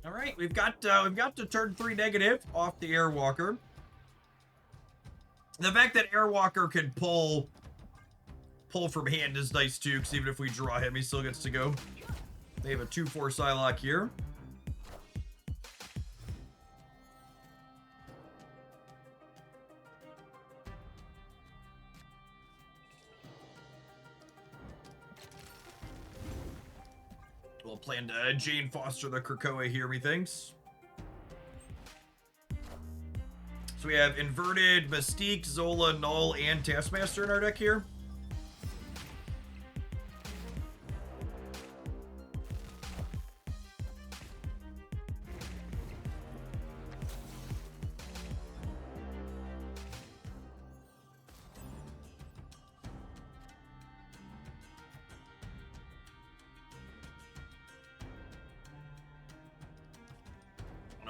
All right, we've got to turn 3 negative off the Airwalker. The fact that Airwalker can pull from hand is nice too, because even if we draw him, he still gets to go. They have a 2/4 Psylocke here. We'll plan to Jane Foster the Krakoa here, methinks. So we have Inverted, Mystique, Zola, Null, and Taskmaster in our deck here.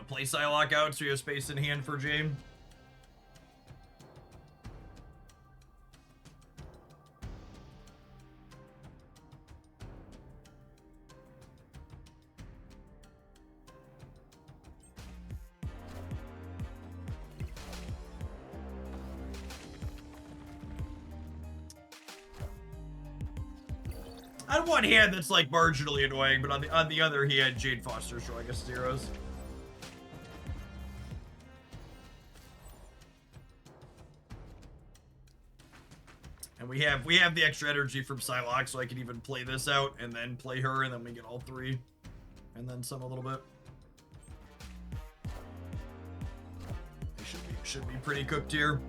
Play Psylocke out so you have space in hand for Jane. On one hand, that's like marginally annoying, but on the other hand, Jane Foster's showing us zeros. And we have the extra energy from Psylocke, so I can even play this out and then play her, and then we get all 3, and then some a little bit. They should be pretty cooked here.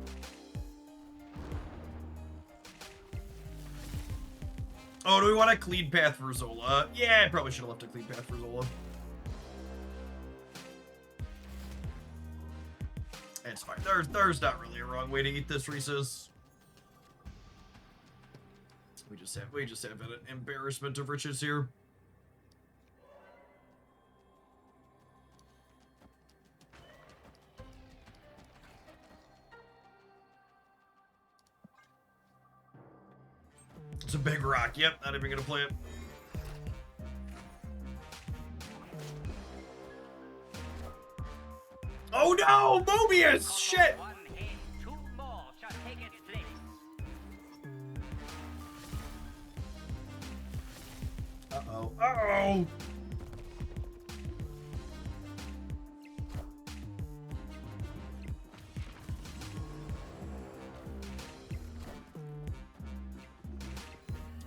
Oh, do we want a clean path for Zola? Yeah, I probably should have left a clean path for Zola. It's fine. There's not really a wrong way to eat this, Reese's. We just have an embarrassment of riches here. It's a big rock. Yep, not even gonna play it. Oh no, Mobius! Shit! Uh-oh. Uh-oh!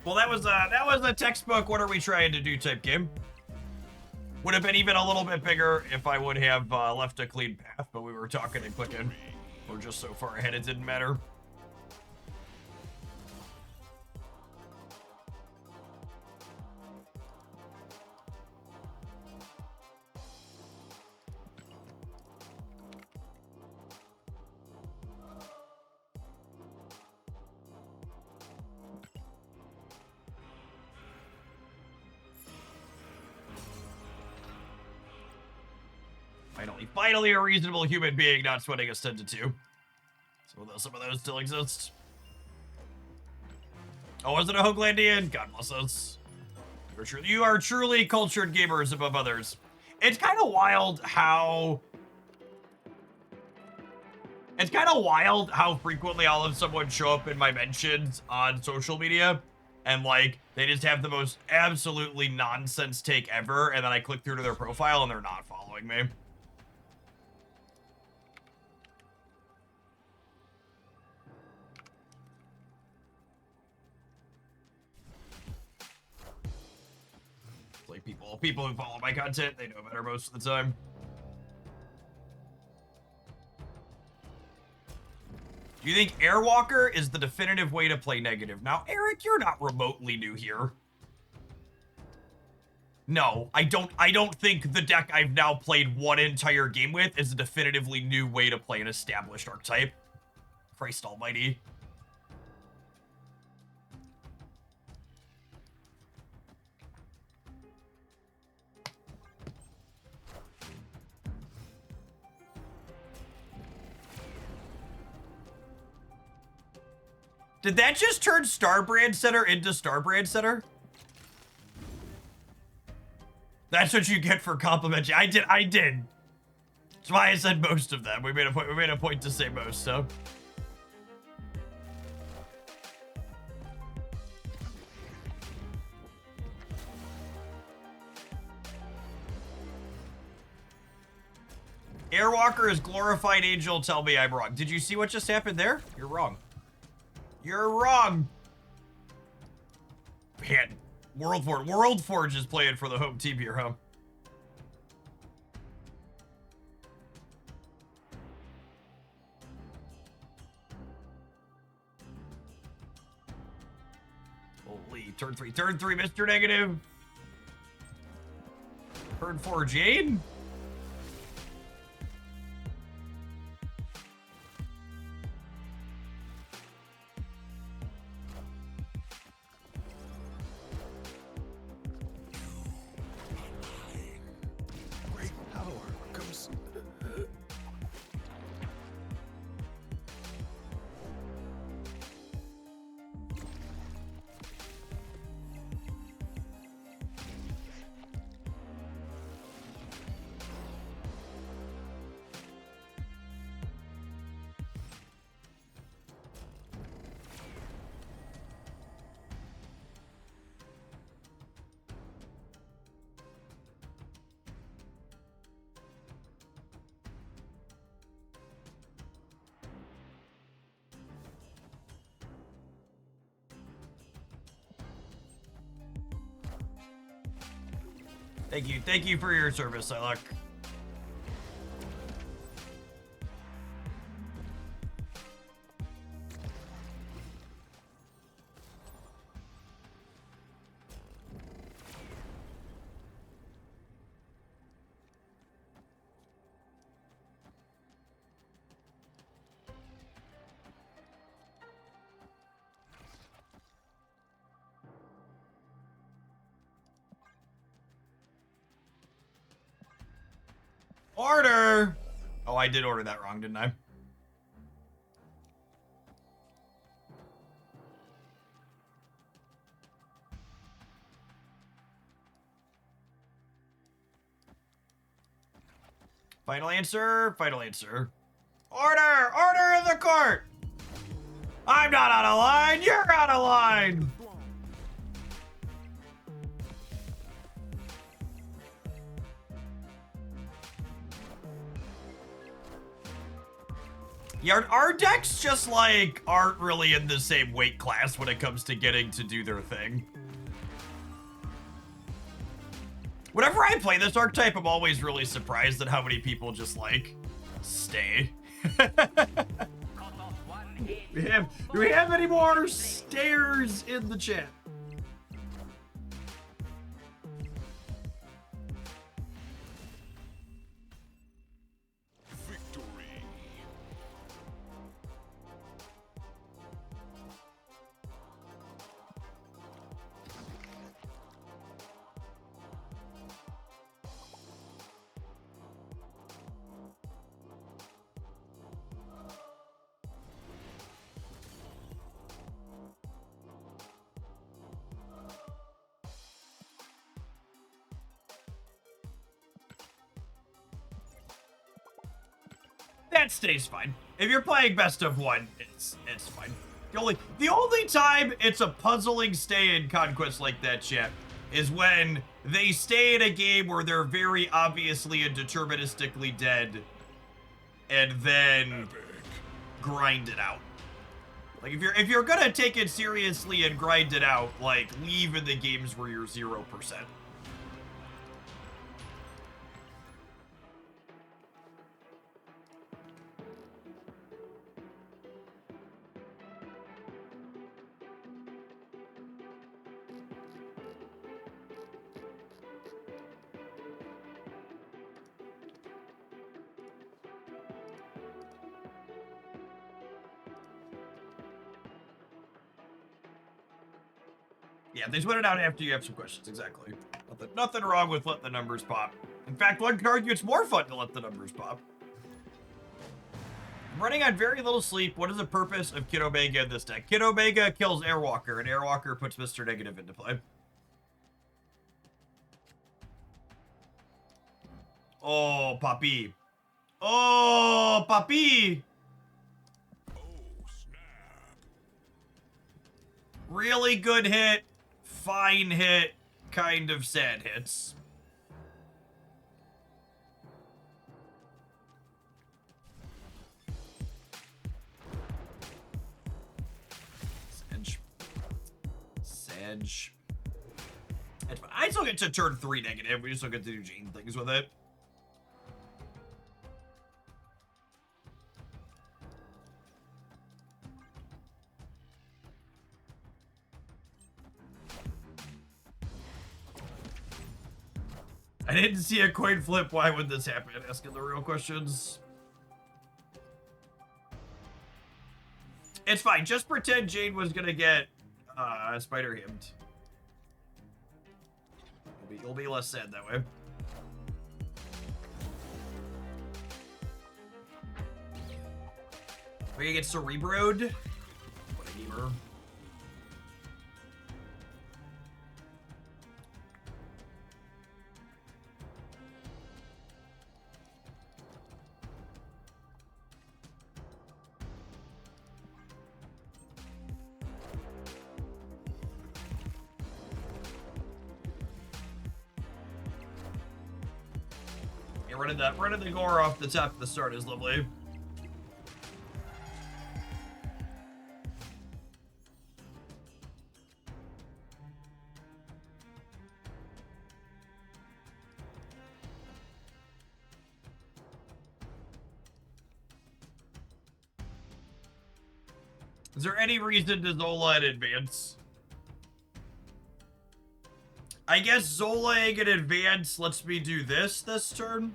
Well, that was a textbook what are we trying to do type game. Would have been even a little bit bigger if I would have left a clean path, but we were talking and clicking. We're just so far ahead it didn't matter. Finally a reasonable human being not sweating us 10 to 2. Some of those still exist. Oh, was it a Hoaglandian? God bless us. You are truly cultured gamers above others. It's kind of wild how frequently I'll have someone show up in my mentions on social media and like they just have the most absolutely nonsense take ever, and then I click through to their profile and they're not following me. Like people who follow my content, they know better most of the time. Do you think Airwalker is the definitive way to play negative? Now, Eric, you're not remotely new here. No, I don't think the deck I've now played one entire game with is a definitively new way to play an established archetype. Christ almighty. Did that just turn Starbrand Center into Starbrand Center? That's what you get for complimenting. I did. That's why I said most of them. We made a point to say most, so. Airwalker is glorified angel. Tell me I'm wrong. Did you see what just happened there? You're wrong. You're wrong. Man, World Forge is playing for the home team here, huh? Holy, turn three, Mr. Negative. Turn 4, Jade. Thank you for your service, Psylocke. Order! Oh, I did order that wrong, didn't I? Final answer, final answer. Order! Order in the court! I'm not out of line, you're out of line! Yeah, our decks just, like, aren't really in the same weight class when it comes to getting to do their thing. Whenever I play this archetype, I'm always really surprised at how many people just, like, stay. Do we have any more stairs in the chat? That stays fine. If you're playing best of one, it's fine. The only time it's a puzzling stay in Conquest like that, chat, is when they stay in a game where they're very obviously and deterministically dead, and then grind it out. Like if you're gonna take it seriously and grind it out, like leave in the games where you're 0%. Yeah, they split it out after you have some questions, exactly. Nothing wrong with letting the numbers pop. In fact, one could argue it's more fun to let the numbers pop. I'm running on very little sleep. What is the purpose of Kid Omega in this deck? Kid Omega kills Airwalker, and Airwalker puts Mr. Negative into play. Oh, papi. Oh, papi. Really good hit, fine hit, kind of sad hits. Sedge. I still get to turn 3 negative. We still get to do Jane things with it. I didn't see a coin flip. Why would this happen? Asking the real questions. It's fine. Just pretend Jade was gonna get spider hemmed. You'll be less sad that way. We're gonna get Cerebroed. What a gamer. Running the gore off the top of the start is lovely. Is there any reason to Zola in advance? I guess Zola in advance lets me do this turn.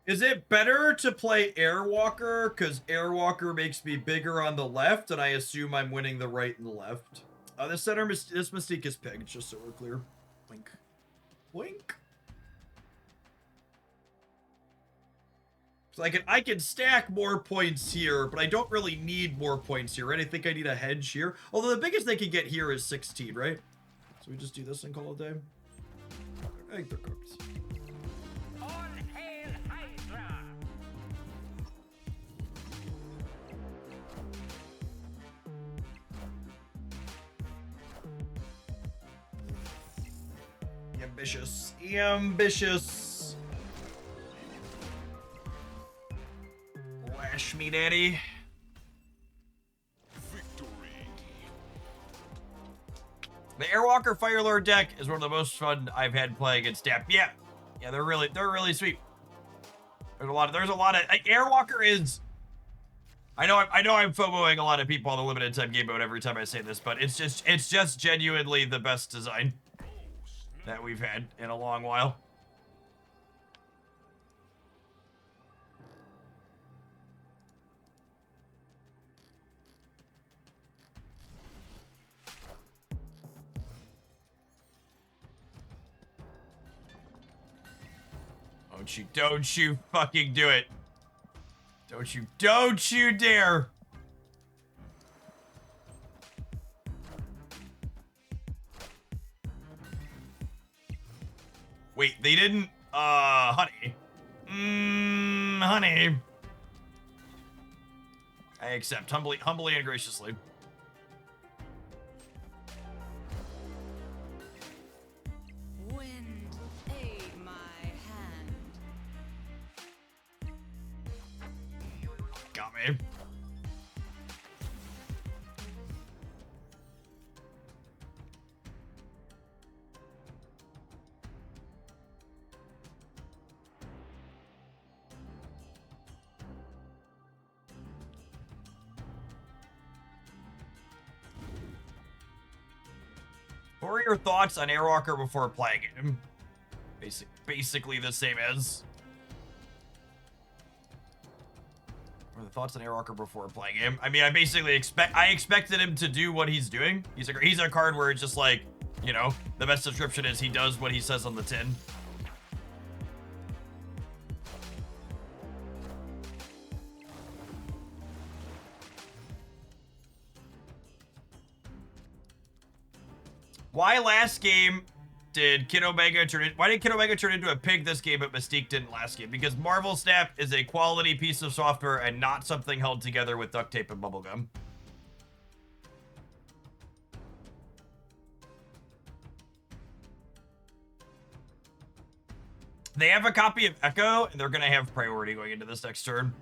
Is it better to play Airwalker? Because Airwalker makes me bigger on the left, and I assume I'm winning the right and the left. This center, this Mystique is pegged, just so we're clear. Wink. Wink. So I can stack more points here, but I don't really need more points here, right? I think I need a hedge here. Although the biggest they can get here is 16, right? So we just do this and call it a day. I think they're cooked. Ambitious. Ambitious. Lash me, daddy. Victory. The Airwalker Firelord deck is one of the most fun I've had playing against Dap. Yeah, they're really sweet. There's a lot of like, Airwalker is. I know I'm FOMOing a lot of people on the limited time game mode every time I say this, but it's just genuinely the best design that we've had in a long while. Don't you fucking do it. Don't you dare. Wait, they didn't, honey. Honey. I accept, humbly and graciously. Wind, aid my hand. Got me. What were your thoughts on Airwalker before playing him? Basically the same as. What are the thoughts on Airwalker before playing him? I mean, I expected him to do what he's doing. He's a card where it's just like, you know, the best description is he does what he says on the tin. Why last game did Kid Omega why did Kid Omega turn into a pig this game, but Mystique didn't last game? Because Marvel Snap is a quality piece of software and not something held together with duct tape and bubblegum. They have a copy of Echo, and they're going to have priority going into this next turn.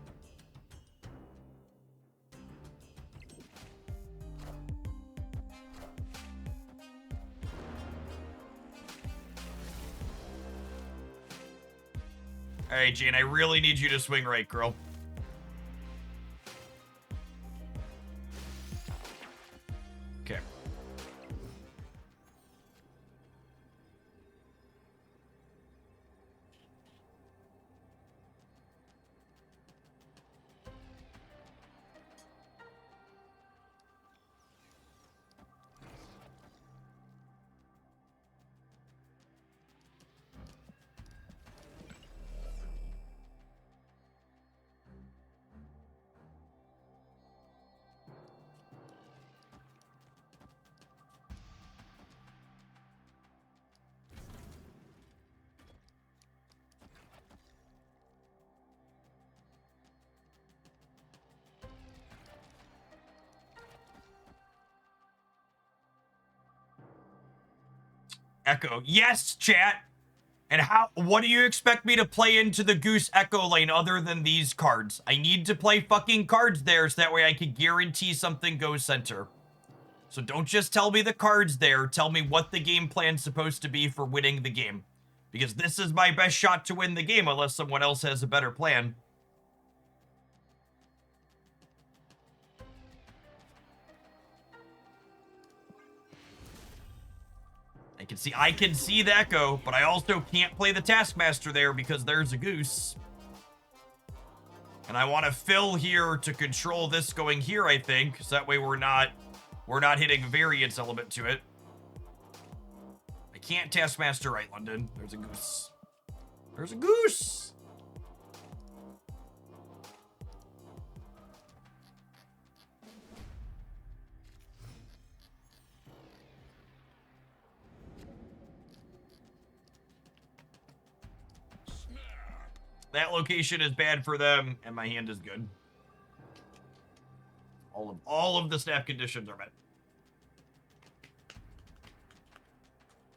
All right, Jane, I really need you to swing right, girl. Okay. Echo. Yes, chat. And what do you expect me to play into the Goose Echo lane other than these cards? I need to play fucking cards there so that way I can guarantee something goes center. So don't just tell me the cards there. Tell me what the game plan's supposed to be for winning the game. Because this is my best shot to win the game unless someone else has a better plan. I can see the Echo, but I also can't play the Taskmaster there because there's a Goose. And I want to fill here to control this going here, I think, so that way we're not hitting variance element to it. I can't Taskmaster right, London. There's a Goose. There's a Goose! That location is bad for them, and my hand is good. All of the snap conditions are met.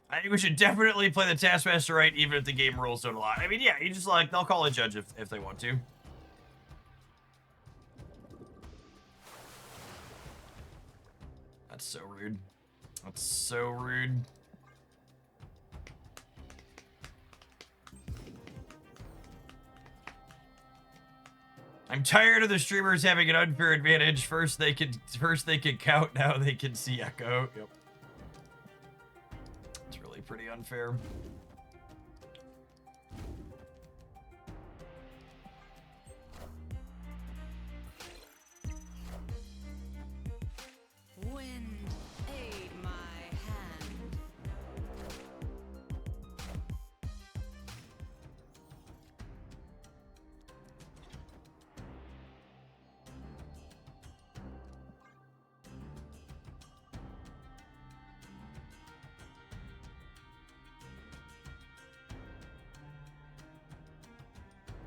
I think we should definitely play the Taskmaster right, even if the game rules don't allow. I mean, yeah, you just like, they'll call a judge if they want to. That's so rude. That's so rude. I'm tired of the streamers having an unfair advantage. First they could count, now they can see Echo. Yep. It's really pretty unfair. Wind, aid my hand.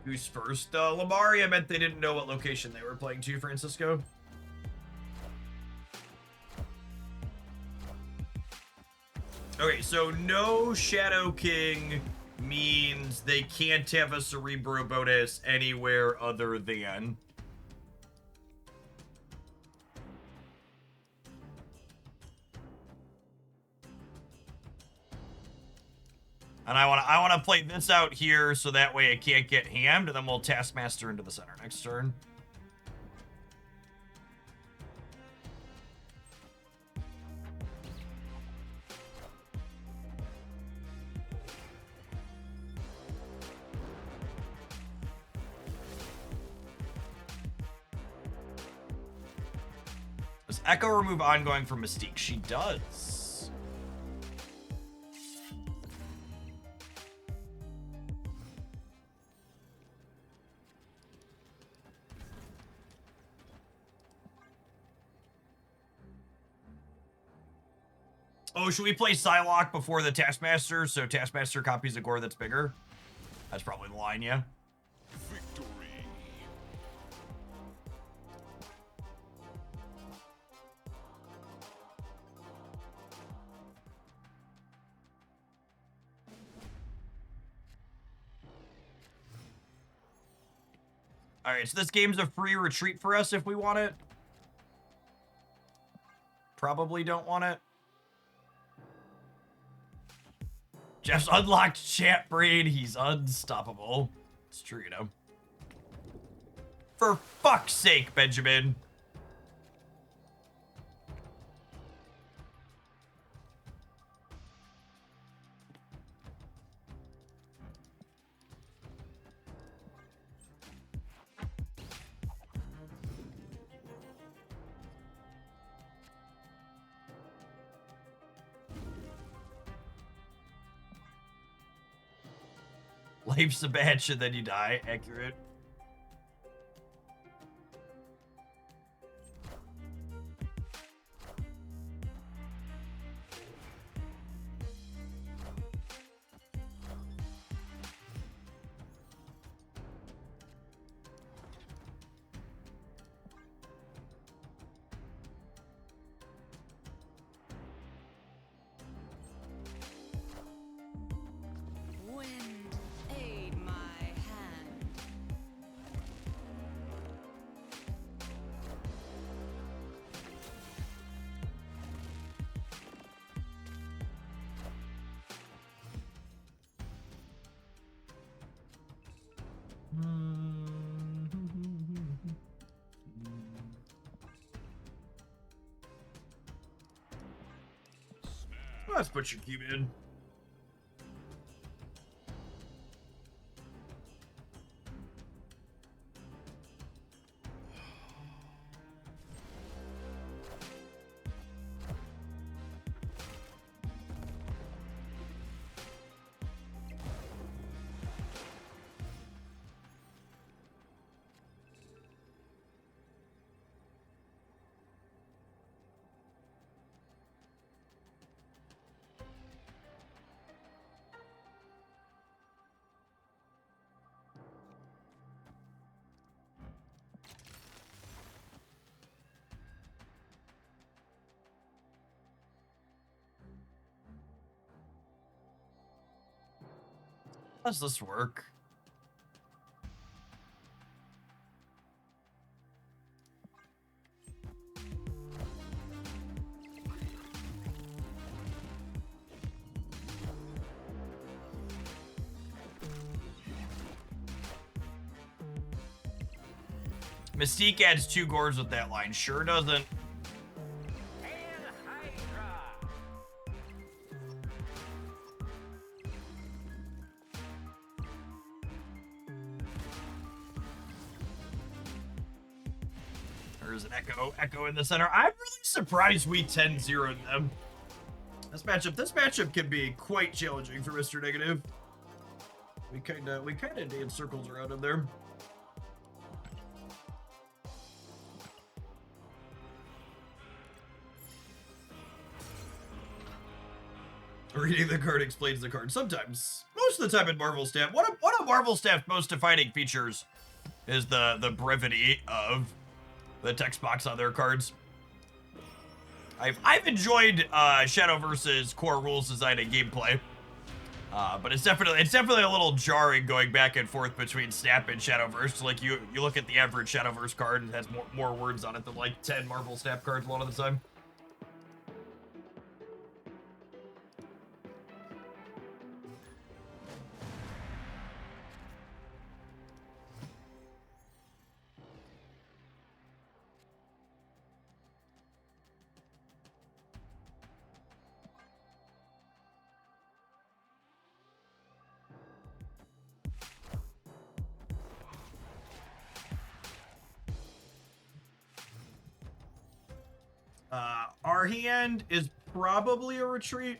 Who's first? Lamaria meant they didn't know what location they were playing to, Francisco. Okay, so no Shadow King means they can't have a Cerebro bonus anywhere other than. And I want to play this out here so that way it can't get hammed, and then we'll Taskmaster into the center next turn. Does Echo remove ongoing from Mystique? She does. Oh, should we play Psylocke before the Taskmaster so Taskmaster copies a gore that's bigger? That's probably the line, yeah. Victory. All right, so this game's a free retreat for us if we want it. Probably don't want it. Jeff's unlocked chat brain. He's unstoppable. It's true, you know. For fuck's sake, Benjamin. Life's a match and then you die. Accurate. Wind, aid my hand. Let's put your cube in. How does this work? Mystique adds 2 gores with that line. Sure doesn't. There's an Echo in the center. I'm really surprised we 10-0'd them. This matchup can be quite challenging for Mr. Negative. We kinda dance circles around him there. Reading the card explains the card. Sometimes. Most of the time in Marvel Staff. One of Marvel Staff's most defining features is the brevity of the text box on their cards. I've enjoyed Shadowverse's core rules design and gameplay. But it's definitely a little jarring going back and forth between Snap and Shadowverse. Like you look at the average Shadowverse card and it has more words on it than like 10 Marvel Snap cards a lot of the time. Our hand is probably a retreat.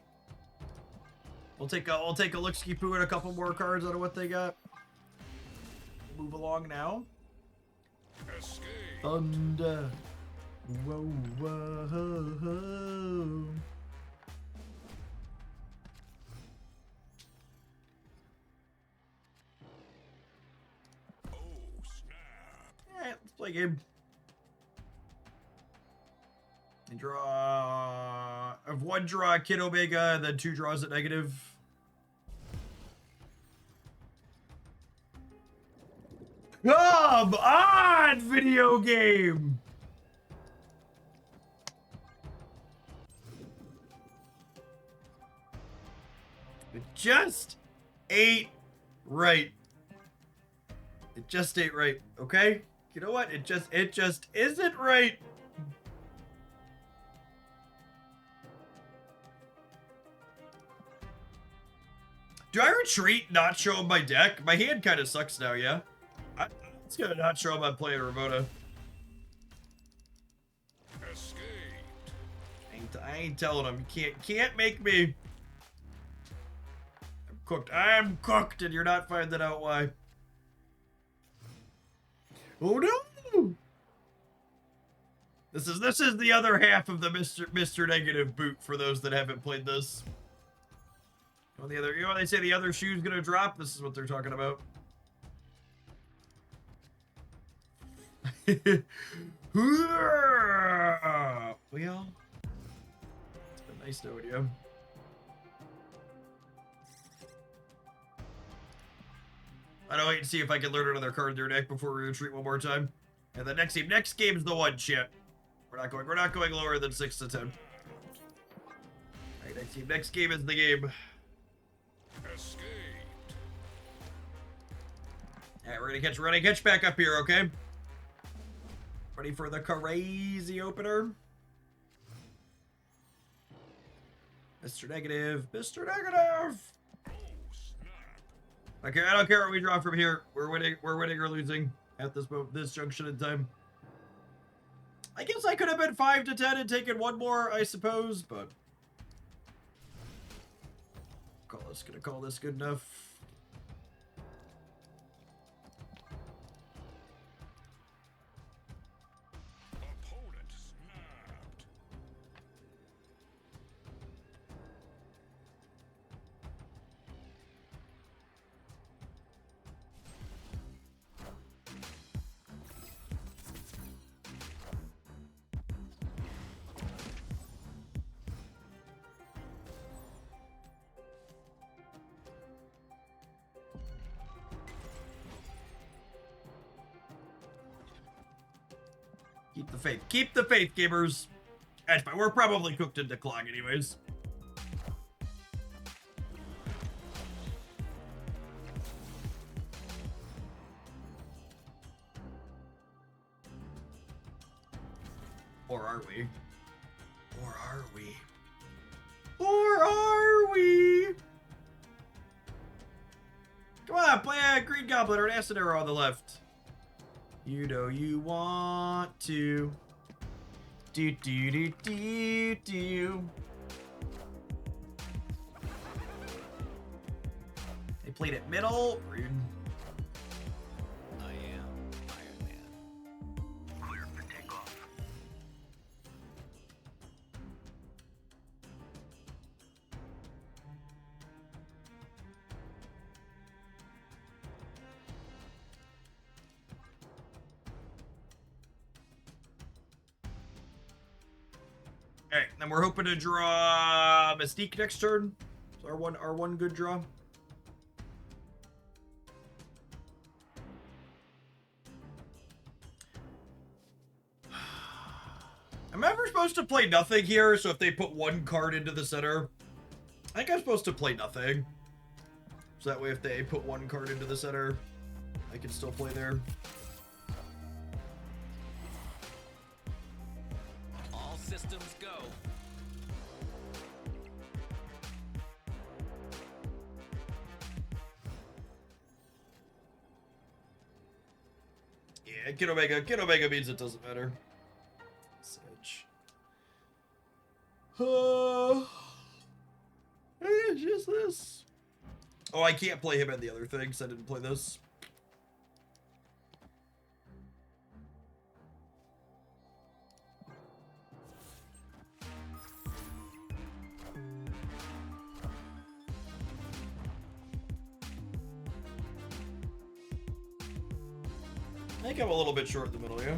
We'll take a look-ski poo at a couple more cards out of what they got. Move along now. Escape. Thunder. Whoa, whoa, ho, ho. Oh, snap. Alright, let's play a game. And draw. Of one draw, Kid Omega, and then 2 draws at negative. Come on, video game! It just ain't right. It just ain't right, okay? You know what? It just isn't right. Do I retreat, not show him my deck? My hand kind of sucks now, yeah? It's gonna not show him I'm playing Ramona. Escaped. I ain't telling him. You can't make me. I'm cooked. I'm cooked, and you're not finding out why. Oh no! This is the other half of the Mr. Negative boot for those that haven't played this. On the other, you know when they say the other shoe's gonna drop? This is what they're talking about. Well, it's been nice knowing you. I don't wait and see if I can learn another card in their deck before we retreat one more time. And the next game's the one, chat. We're not going lower than 6 to 10. Alright, next game is the game. Escaped. Alright, we're gonna catch back up here, okay? Ready for the crazy opener? Mr. Negative. Mr. Negative! Oh, snap. Okay, I don't care what we draw from here. We're winning or losing at this junction in time. I guess I could have been 5 to 10 and taken one more, I suppose, but gonna call this good enough. Opponent snapped. Keep the faith. Keep the faith, gamers. That's fine. We're probably cooked into clog anyways. Or are we? Or are we? Or are we? Come on, play a Green Goblin or an Acid Arrow on the left. You know you want to. Do do do do do. They played it middle. Rude. I am Iron Man. Clear for takeoff. Alright, then we're hoping to draw Mystique next turn. So our one good draw. Am I ever supposed to play nothing here? So if they put one card into the center, I think I'm supposed to play nothing. So that way if they put one card into the center, I can still play there. All systems go. Yeah, Kid Omega means it doesn't matter. Sedge. It's just this. Oh, I can't play him in the other things. I didn't play this. I think I'm a little bit short in the middle, yeah.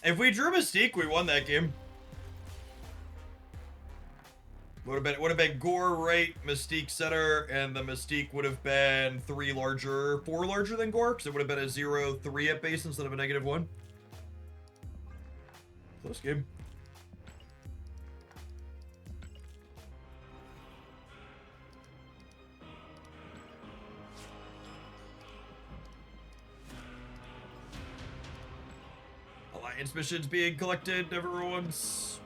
If we drew Mystique, we won that game. Would have been Gore, right, Mystique center, and the Mystique would have been 4 larger than Gore, because it would have been a 0-3 at base instead of a -1. Close game. Alliance missions being collected, everyone's.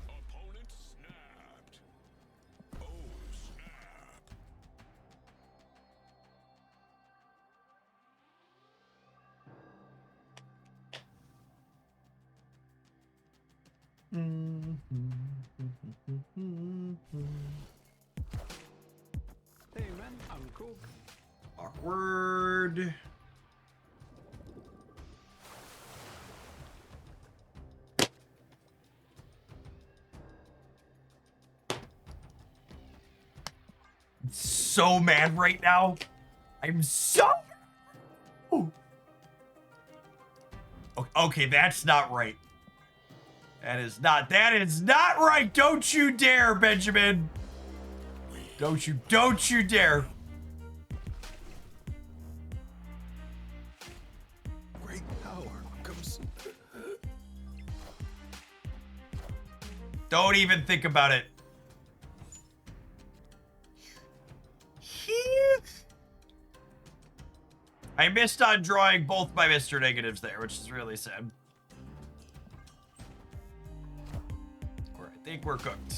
Opponent snapped. Oh, snap. Hey man, I'm cool. Awkward. So mad right now. I'm so. Okay, that's not right. That is not right. Don't you dare, Benjamin. Don't you dare. Great power comes. Don't even think about it. I missed on drawing both my Mr. Negatives there, which is really sad. I think we're cooked.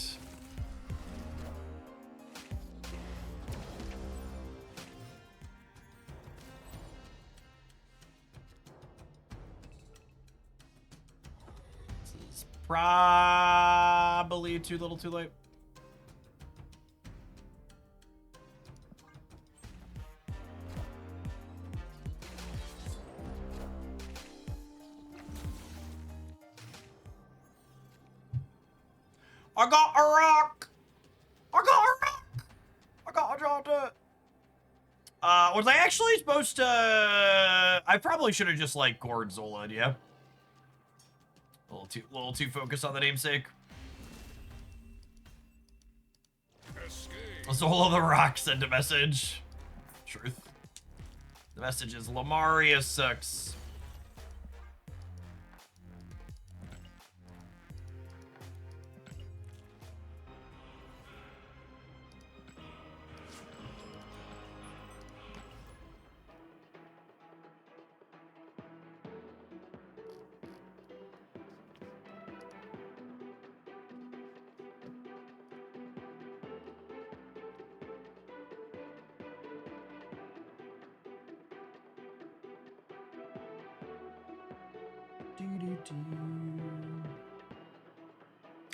This is probably too little too late. I got a rock! I got a rock! I got a job. Was I actually supposed to... I probably should have just, like, gored Zola, yeah? A little too focused on the namesake. Escape. Zola the Rock sent a message. Truth. The message is Lamaria sucks.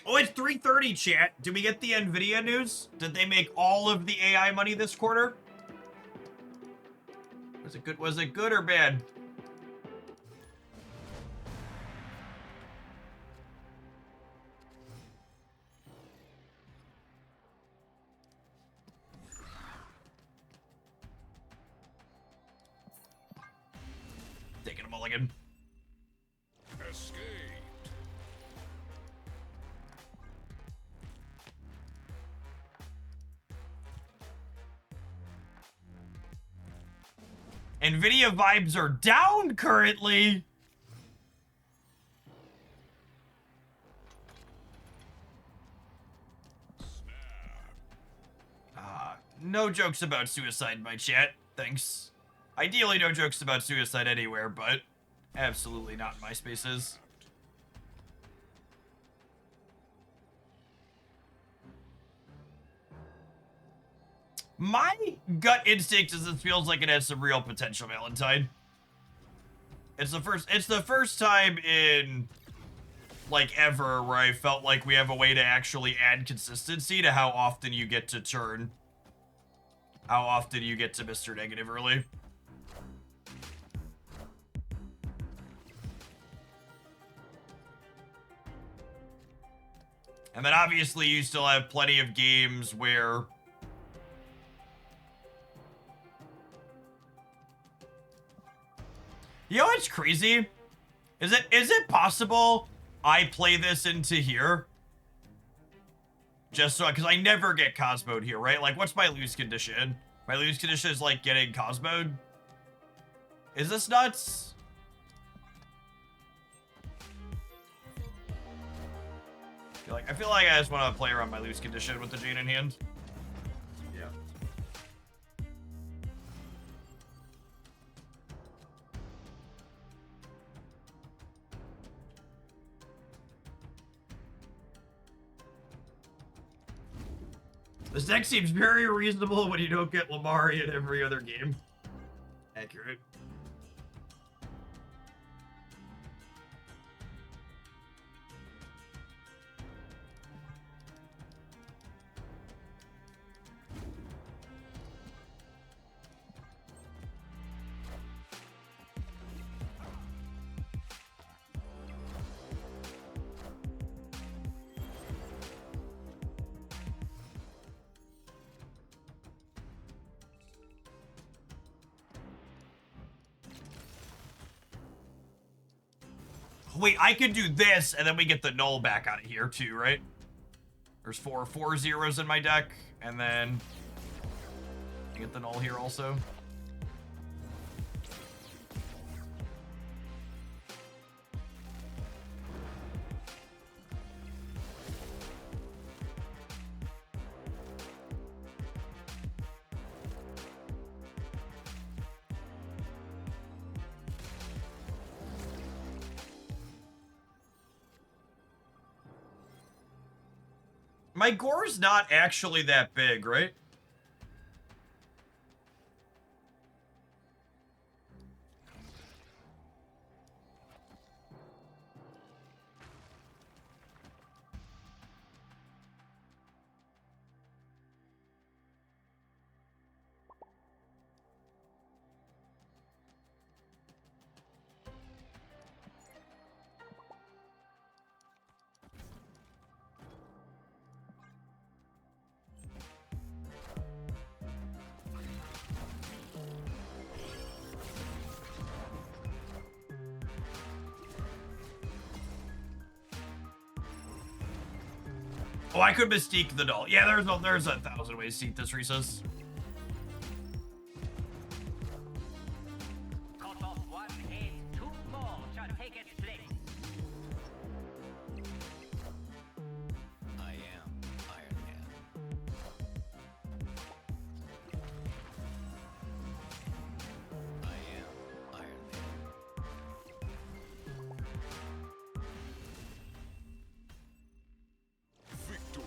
Oh, it's 3:30, chat. Did we get the Nvidia news? Did they make all of the AI money this quarter? Was it good or bad? Taking a mulligan. Escape. Nvidia vibes are down currently. No jokes about suicide in my chat. Thanks. Ideally, no jokes about suicide anywhere, but absolutely not in my spaces. My gut instinct is this feels like it has some real potential, Valentine. It's the first time in like ever where I felt like we have a way to actually add consistency to how often you get to turn. How often you get to Mr. Negative early. And then obviously you still have plenty of games where you know what's crazy? Is it possible I play this into here? Just so, because I never get Cosmoed here, right? Like, what's my lose condition? My lose condition is like getting Cosmoed? Is this nuts? I feel like I just want to play around my lose condition with the Jane in hand. Yeah. This deck seems very reasonable when you don't get Lamari in every other game. Accurate. Wait, I could do this, and then we get the null back out of here, too, right? There's four zeros in my deck, and then I get the null here also. My gore's not actually that big, right? Oh, I could Mystique the null. Yeah, there's 1,000 ways to seat this, Reese's. Cut off one head, two more shall take its place. I am Iron Man. I am Iron Man. Victory.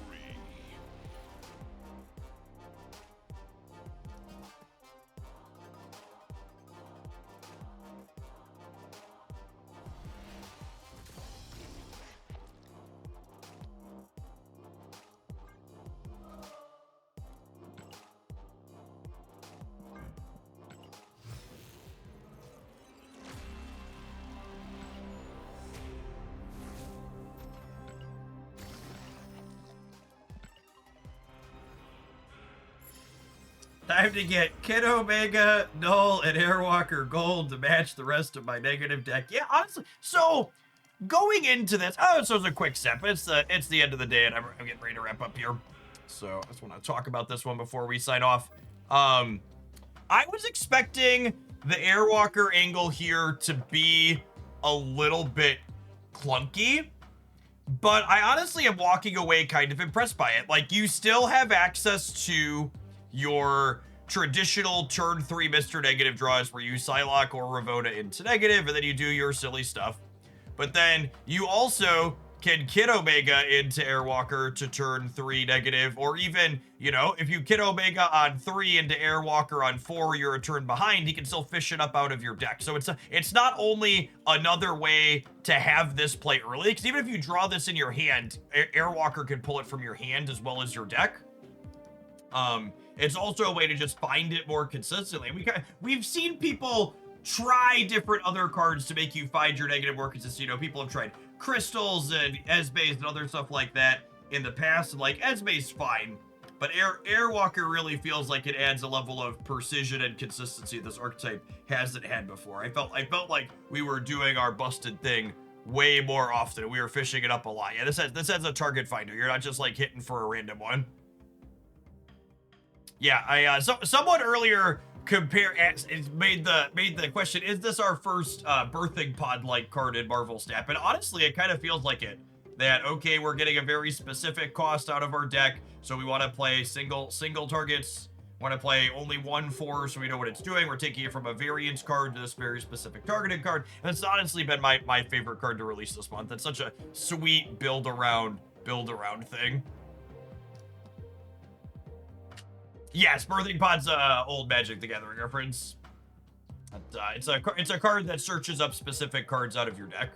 Time to get Kid Omega, Null, and Airwalker Gold to match the rest of my negative deck. Yeah, honestly, so going into this, so it's a quick step. It's the end of the day, and I'm getting ready to wrap up here. So I just want to talk about this one before we sign off. I was expecting the Airwalker angle here to be a little bit clunky, but I honestly am walking away kind of impressed by it. Like, you still have access to your traditional turn 3 Mr. Negative draws where you Psylocke or Ravona into negative, and then you do your silly stuff. But then you also can Kid Omega into Airwalker to turn 3 negative, or even, you know, if you Kid Omega on 3 into Airwalker on 4, you're a turn behind, he can still fish it up out of your deck. So it's not only another way to have this play early, because even if you draw this in your hand, Airwalker can pull it from your hand as well as your deck. It's also a way to just find it more consistently. We've seen people try different other cards to make you find your negative more consistent. You know, people have tried crystals and Esbase and other stuff like that in the past, and like Esbase's fine, but Airwalker really feels like it adds a level of precision and consistency this archetype hasn't had before. I felt like we were doing our busted thing way more often. We were fishing it up a lot. Yeah, this has a target finder. You're not just like hitting for a random one. Yeah, someone earlier made the question, is this our first birthing pod like card in Marvel Snap? And honestly, it kind of feels like it. That, okay, we're getting a very specific cost out of our deck, so we want to play single targets, want to play only 1/4 so we know what it's doing. We're taking it from a variance card to this very specific targeted card, and it's honestly been my favorite card to release this month. It's such a sweet build around thing. Yes, Birthing Pod's old Magic the Gathering reference. It's a card that searches up specific cards out of your deck.